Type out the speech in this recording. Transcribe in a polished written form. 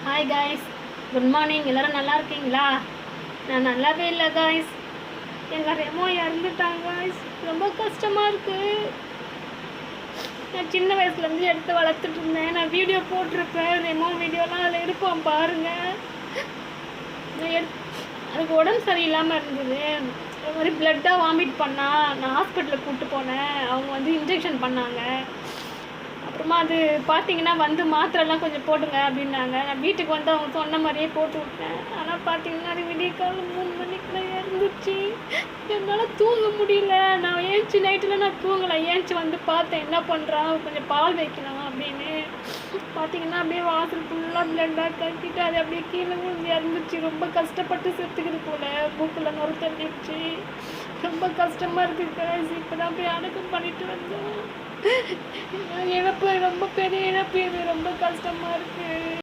Hi guys, good morning. எல்லோரும் நல்லா இருக்கீங்களா? நான் நல்லாவே இல்லை காய்ஸ். எங்கள் ரெமோ இறந்துட்டாங்க காய்ஸ். ரொம்ப கஷ்டமாக இருக்குது. நான் சின்ன வயசுலேருந்து எடுத்து வளர்த்துட்டு இருந்தேன். நான் வீடியோ போட்டிருப்பேன், ரெமோ வீடியோலாம் அதில் இருப்போம் பாருங்கள். அதுக்கு உடம்பு சரியில்லாமல் இருந்தது. அது மாதிரி பிளட்டாக வாமிட் பண்ணால் நான் ஹாஸ்பிட்டலுக்கு கூப்பிட்டு போனேன். அவங்க வந்து இன்ஜெக்ஷன் பண்ணாங்க. அப்புறமா அது பார்த்தீங்கன்னா வந்து மாத்திரைலாம் கொஞ்சம் போட்டுங்க அப்படின்னாங்க. நான் வீட்டுக்கு வந்து அவங்க சொன்ன மாதிரியே போட்டு விட்டேன். ஆனால் பார்த்தீங்கன்னா அது விடியற்காலம் 3 மணிக்குலாம் இருந்துச்சு. என்னால் தூங்க முடியல. நான் ஏஞ்சி நைட்டில் நான் தூங்கலை. ஏஞ்சி வந்து பார்த்தேன் என்ன பண்ணுறான், கொஞ்சம் பால் வைக்கலாம் அப்படின்னு. பார்த்தீங்கன்னா அப்படியே வாசல் ஃபுல்லாக பிளட்டாக கட்டிட்டு அது அப்படியே கீழே விழுந்து இறந்துச்சு. ரொம்ப கஷ்டப்பட்டு செத்துக்குது போல். மூக்கில் நொறு தள்ளிடுச்சு. ரொம்ப கஷ்டமாக இருக்குது guys. இப்போ தான் போய் அடக்கம் பண்ணிட்டு வந்தோம். இழப்பு, ரொம்ப பெரிய இழப்பு. இது ரொம்ப கஷ்டமாக இருக்குது.